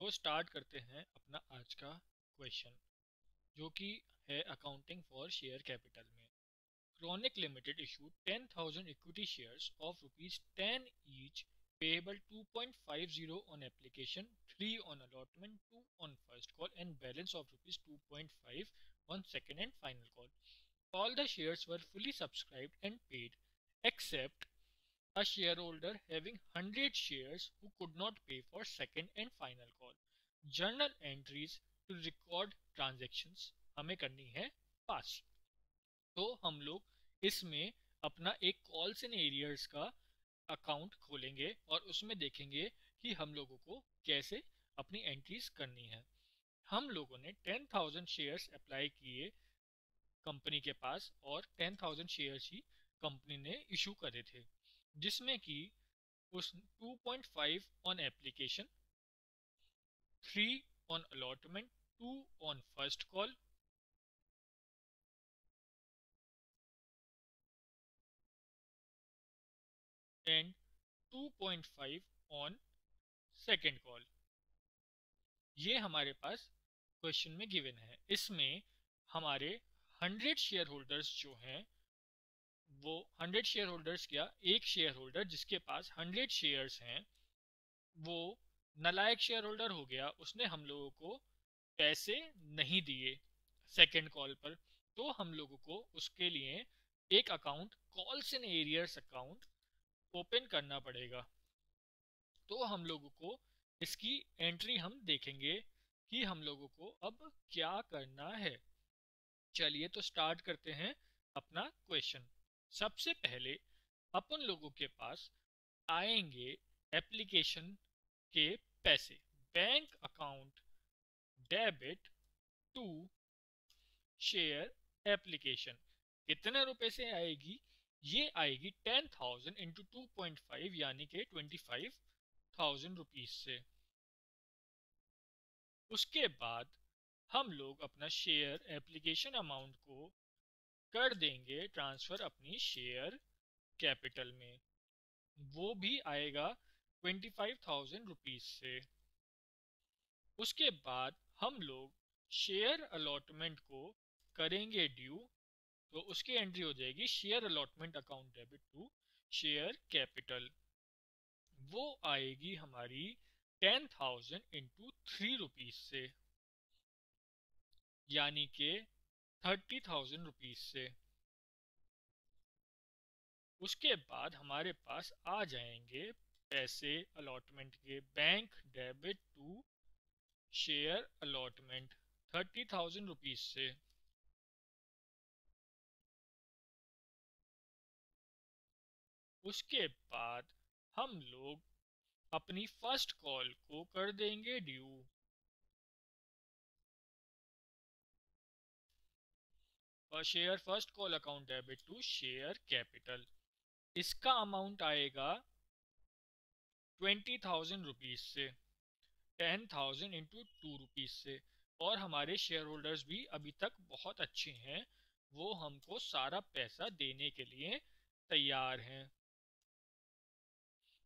तो स्टार्ट करते हैं अपना आज का क्वेश्चन, जो कि है अकाउंटिंग फॉर शेयर कैपिटल में। Chronic Limited issued 10,000 equity shares of rupees 10 each, payable 2.50 on application, 3 on allotment, 2 on first call, and balance of rupees 2.5 on second and final call. All the shares were fully subscribed and paid, except a shareholder having 100 shares who could not pay for second and final call. Journal entries to record transactions हमें करनी है पास। तो हम लोग इसमें अपना एक calls and arrears का अकाउंट खोलेंगे और उसमें देखेंगे कि हम लोगों को कैसे अपनी एंट्रीज करनी है। हम लोगों ने 10,000 शेयर्स अप्लाई किए कंपनी के पास और 10,000 शेयर्स ही कंपनी ने इशू करे थे, जिसमें कि उस 2.5 on application, 3 on allotment, 2 on first call and 2.5 on second call, ये हमारे पास क्वेश्चन में गिवन है। इसमें हमारे 100 शेयर होल्डर्स जो हैं, वो 100 शेयर होल्डर्स क्या, एक शेयर होल्डर जिसके पास 100 शेयर्स हैं वो नालायक शेयर होल्डर हो गया, उसने हम लोगों को पैसे नहीं दिए सेकेंड कॉल पर। तो हम लोगों को उसके लिए एक account, calls and arrears account open करना पड़ेगा। तो हम लोगों को इसकी एंट्री हम देखेंगे कि हम लोगों को अब क्या करना है। चलिए तो स्टार्ट करते हैं अपना क्वेश्चन। सबसे पहले अपन लोगों के पास आएंगे एप्लीकेशन के पैसे, bank account debit to share application. कितने रुपए से आएगी? ये आएगी 10,000 इंटू 2.5 यानी कि 25,000 रुपीज से। उसके बाद हम लोग अपना शेयर एप्लीकेशन अमाउंट को कर देंगे ट्रांसफर अपनी शेयर कैपिटल में, वो भी आएगा 25,000 रुपीज से। उसके बाद हम लोग शेयर अलॉटमेंट को करेंगे ड्यू, तो उसकी एंट्री हो जाएगी share allotment account debit to share capital. वो आएगी हमारी 10,000 इंटू 3 रुपीज से, यानी के 30,000 रुपीज से। उसके बाद हमारे पास आ जाएंगे पैसे अलॉटमेंट के, bank debit to share allotment 30,000 rupees से। उसके बाद हम लोग अपनी फर्स्ट कॉल को कर देंगे ड्यू, और share first call account debit to share capital. इसका अमाउंट आएगा 20,000 रुपीज से, 10,000 इंटू 2 रुपीज से। और हमारे शेयर होल्डर्स भी अभी तक बहुत अच्छे हैं, वो हमको सारा पैसा देने के लिए तैयार हैं।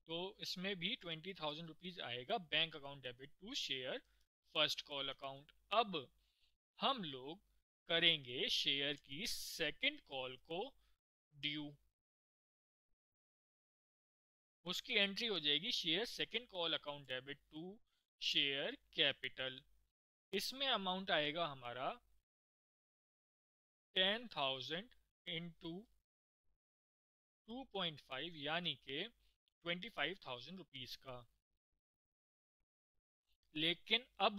तो इसमें भी 20,000 रुपीज आएगा bank account debit to share first call account. अब हम लोग करेंगे शेयर की सेकंड कॉल को ड्यू, उसकी एंट्री हो जाएगी share second call account debit to share capital. इसमें अमाउंट आएगा हमारा 10,000 इंटू 2.5 यानी के 25,000 रुपीज का। लेकिन अब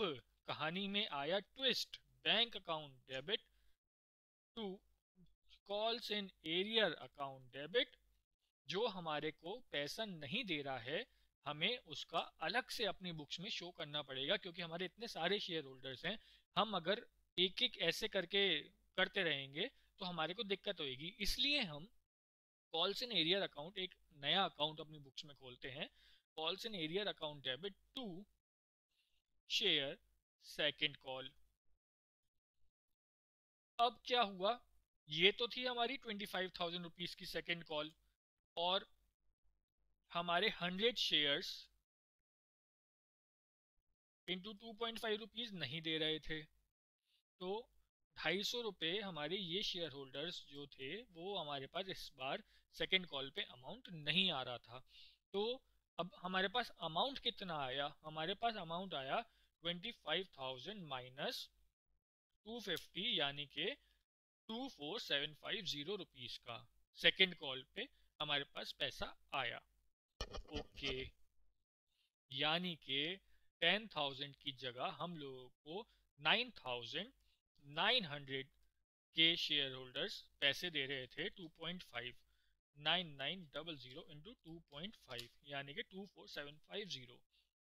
कहानी में आया twist, bank account debit to calls in arrear account debit, जो हमारे को पैसा नहीं दे रहा है, हमें उसका अलग से अपनी बुक्स में शो करना पड़ेगा, क्योंकि हमारे इतने सारे शेयर होल्डर्स हैं। हम अगर एक एक ऐसे करके करते रहेंगे तो हमारे को दिक्कत होगी। इसलिए हम कॉल्स इन एरियर अकाउंट, एक नया अकाउंट अपनी बुक्स में खोलते हैं, calls in arrear account debit to share second call. अब क्या हुआ, ये तो थी हमारी 25,000 रुपीज की सेकंड कॉल, और हमारे 100 शेयर्स इंटू 2.5 रुपीज़ नहीं दे रहे थे, तो 250 रुपये हमारे ये शेयर होल्डर्स जो थे वो हमारे पास इस बार सेकेंड कॉल पे अमाउंट नहीं आ रहा था। तो अब हमारे पास अमाउंट कितना आया, हमारे पास अमाउंट आया 25,000 माइनस 250 यानी कि 24,750 रुपीज़ का सेकेंड कॉल पे हमारे पास पैसा आया। ओके, यानी कि 10,000 की जगह हम लोगों को 9,900 के शेयर होल्डर्स पैसे दे रहे थे 2.5, 9900 इंटू 2.5 यानी कि 24,750।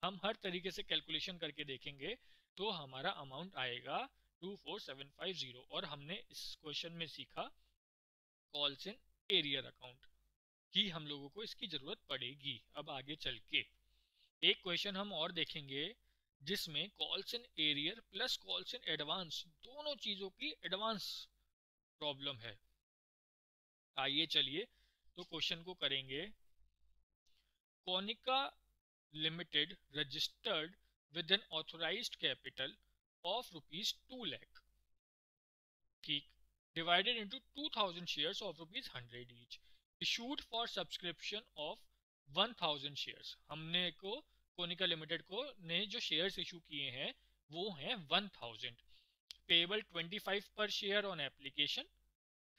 हम हर तरीके से कैलकुलेशन करके देखेंगे तो हमारा अमाउंट आएगा 24,750। और हमने इस क्वेश्चन में सीखा कॉल्स इन एरियर अकाउंट कि हम लोगों को इसकी जरूरत पड़ेगी। अब आगे चल के एक क्वेश्चन हम और देखेंगे जिसमें calls in arrear plus calls in advance दोनों चीजों की एडवांस प्रॉब्लम है। आइए चलिए तो क्वेश्चन को करेंगे। Konica limited registered with an authorised capital of ₹2 lakh, ठीक, divided into 2,000 shares of ₹100 each, issued for subscription of 1,000 shares। हमने को कोनिका लिमिटेड को ने जो शेयर्स इशू किए हैं वो हैं 1,000, पेबल 25 पर शेयर ऑन एप्लीकेशन,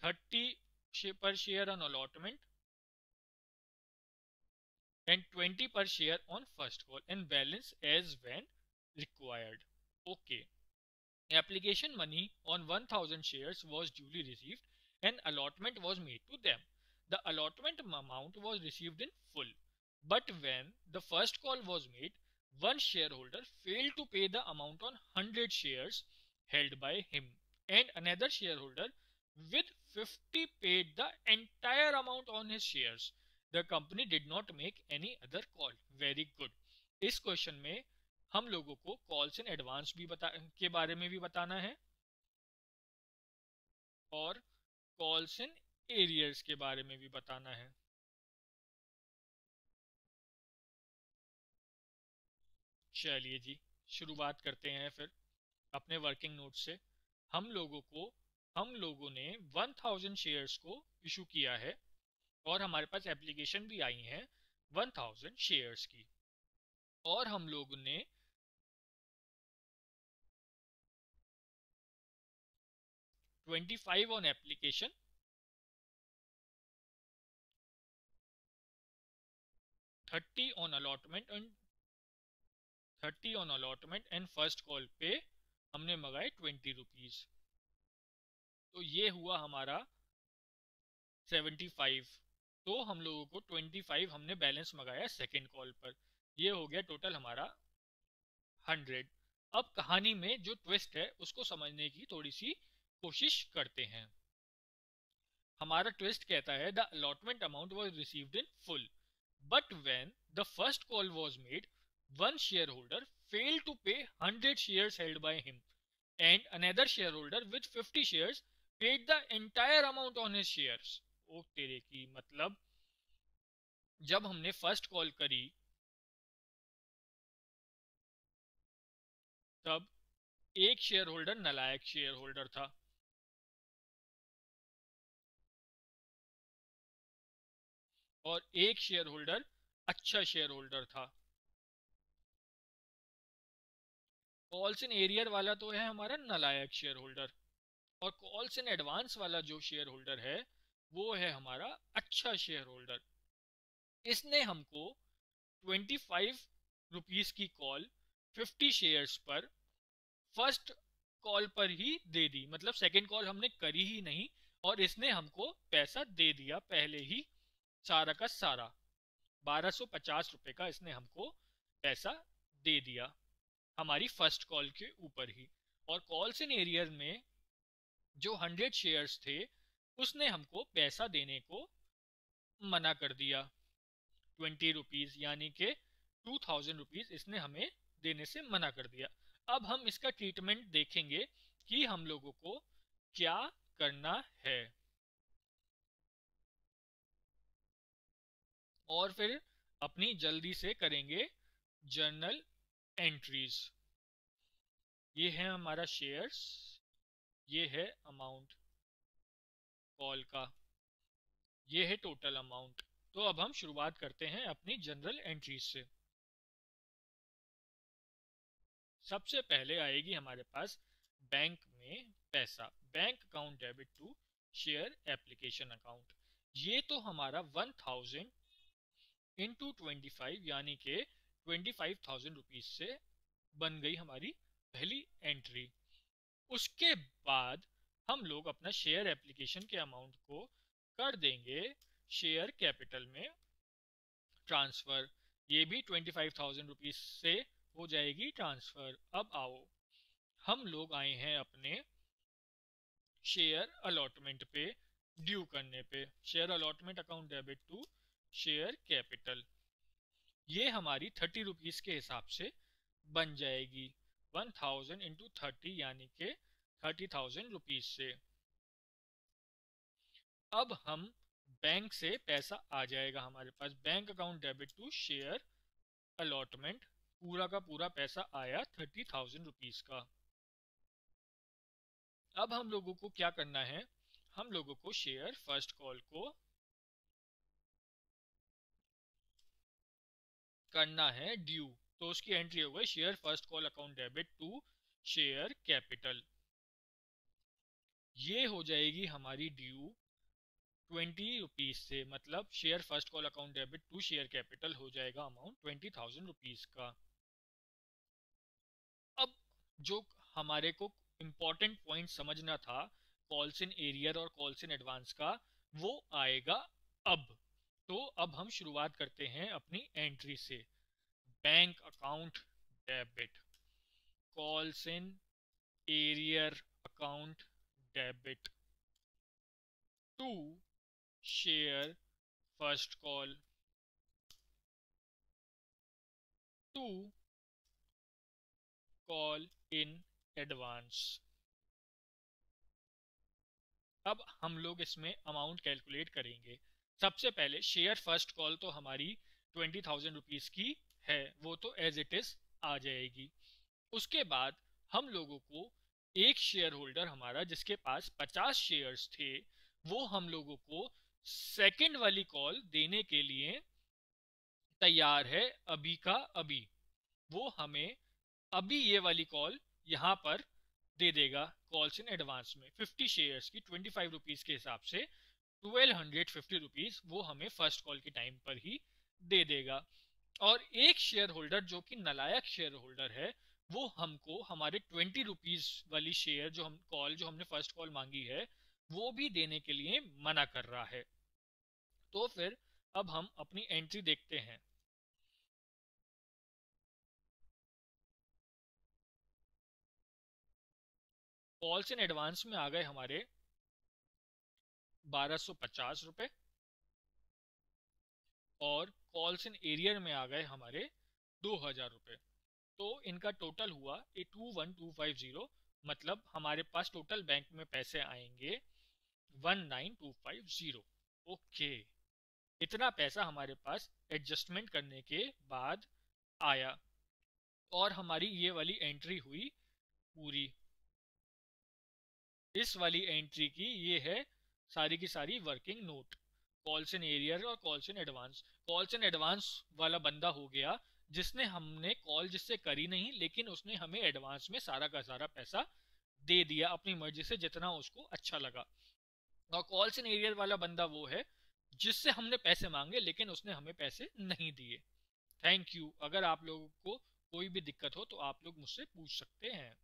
30 पर share on allotment and 20 per share on first call and balance as when required. Okay. Application money on 1,000 shares was duly received and allotment was made to them. The allotment amount was received in full. But when the first call was made, one shareholder failed to pay the amount on 100 shares held by him and another shareholder with 50 paid the entire amount on his shares. The company did not make any other call. Very good. इस question में हम लोगों को calls in advance भी के बारे में भी बताना है और कॉल्स इन एरियर्स के बारे में भी बताना है। चलिए जी, शुरुआत करते हैं फिर अपने वर्किंग नोट से। हम लोगों ने 1,000 शेयर्स को इशू किया है और हमारे पास एप्लीकेशन भी आई है 1,000 शेयर्स की, और हम लोगों ने 25 on application, 30 on allotment and first call पे हमने मंगाए 20 रुपीज। तो ये हुआ हमारा 75। तो हम लोगों को 25 हमने बैलेंस मंगाया सेकेंड कॉल पर, ये हो गया टोटल हमारा 100। अब कहानी में जो ट्विस्ट है उसको समझने की थोड़ी सी कोशिश करते हैं। हमारा ट्विस्ट कहता है the allotment amount was received in full but when the first call was made one shareholder failed to pay 100 shares held by him and another shareholder with 50 shares paid the entire amount on his shares। ओ तेरे की, मतलब जब हमने first call करी तब एक share holder नालायक share holder था और एक शेयर होल्डर अच्छा शेयर होल्डर था। कॉल्स इन एरियर वाला तो है हमारा नालायक शेयर होल्डर और कॉल्स इन एडवांस वाला जो शेयर होल्डर है वो है हमारा अच्छा शेयर होल्डर। इसने हमको 25 रुपीस की कॉल 50 शेयर्स पर फर्स्ट कॉल पर ही दे दी, मतलब सेकंड कॉल हमने करी ही नहीं और इसने हमको पैसा दे दिया पहले ही, सारा का सारा 1,250 रुपए का इसने हमको पैसा दे दिया हमारी फर्स्ट कॉल के ऊपर ही। और कॉल्स इन एरियर में जो 100 शेयर्स थे उसने हमको पैसा देने को मना कर दिया 20 रुपीज, यानी कि 2,000 रुपीज इसने हमें देने से मना कर दिया। अब हम इसका ट्रीटमेंट देखेंगे कि हम लोगों को क्या करना है और फिर अपनी जल्दी से करेंगे जर्नल एंट्रीज। ये है हमारा शेयर्स, ये है अमाउंट कॉल का, ये है टोटल अमाउंट। तो अब हम शुरुआत करते हैं अपनी जनरल एंट्रीज से। सबसे पहले आएगी हमारे पास बैंक में पैसा, bank account debit to share application account. ये तो हमारा 1000 इंटू 25 यानी के 25,000 रुपीज से बन गई हमारी पहली एंट्री। उसके बाद हम लोग अपना शेयर एप्लीकेशन के अमाउंट को कर देंगे शेयर कैपिटल में ट्रांसफर। ये भी 25,000 रुपीज से हो जाएगी ट्रांसफर। अब आओ हम लोग आए हैं अपने शेयर अलॉटमेंट पे ड्यू करने पे। Share allotment account debit to share capital, ये हमारी 30 रुपीज के हिसाब से बन जाएगी 1000 इंटू 30 यानी के 30,000 रुपीज से। अब हम बैंक से पैसा आ जाएगा हमारे पास, bank account debit to share allotment, पूरा का पूरा पैसा आया 30,000 रुपीज का। अब हम लोगों को क्या करना है, हम लोगों को शेयर फर्स्ट कॉल को करना है ड्यू। तो उसकी एंट्री हो गई share first call account debit to share capital. ये हो जाएगी हमारी ड्यू 20 रुपीज से, मतलब share first call account debit to share capital हो जाएगा अमाउंट 20,000 रुपीज का। अब जो हमारे को इम्पोर्टेंट पॉइंट समझना था कॉल्स इन एरियर और कॉल्स इन एडवांस का, वो आएगा अब। तो अब हम शुरुआत करते हैं अपनी एंट्री से। Bank account debit calls in arrear account debit to share first call to call in advance. अब हम लोग इसमें अमाउंट कैलकुलेट करेंगे। सबसे पहले शेयर फर्स्ट कॉल तो हमारी 20,000 रुपीज की है, वो तो एज इट इज आ जाएगी। उसके बाद हम लोगों को एक शेयर होल्डर हमारा जिसके पास 50 शेयर्स थे, वो हम लोगों को सेकंड वाली कॉल देने के लिए तैयार है अभी का अभी। वो हमें अभी ये वाली कॉल यहाँ पर दे देगा कॉल्स इन एडवांस में 50 शेयर्स की 25 रुपीज के हिसाब से 1250 रुपीज वो हमें फर्स्ट कॉल के टाइम पर ही दे देगा। और एक शेयर होल्डर जो कि नलायक शेयर होल्डर है, वो हमको हमारे 20 रुपीज वाली शेयर जो हम कॉल जो हमने फर्स्ट कॉल मांगी है वो भी देने के लिए मना कर रहा है। तो फिर अब हम अपनी एंट्री देखते हैं। कॉल्स इन एडवांस में आ गए हमारे 1250 रुपए और कॉल्स इन एरियर में आ गए हमारे 2000 रुपए। तो इनका टोटल हुआ 21250, मतलब हमारे पास टोटल बैंक में पैसे आएंगे 19250। ओके, इतना पैसा हमारे पास एडजस्टमेंट करने के बाद आया और हमारी ये वाली एंट्री हुई पूरी। इस वाली एंट्री की ये है सारी की सारी working note, calls in arrear और calls in advance. Calls in advance वाला बंदा हो गया जिसने हमने कॉल जिससे करी नहीं, लेकिन उसने हमें एडवांस में सारा का सारा पैसा दे दिया अपनी मर्जी से जितना उसको अच्छा लगा। और कॉल्स इन एरियर वाला बंदा वो है जिससे हमने पैसे मांगे लेकिन उसने हमें पैसे नहीं दिए। Thank you. अगर आप लोगों को कोई भी दिक्कत हो तो आप लोग मुझसे पूछ सकते हैं।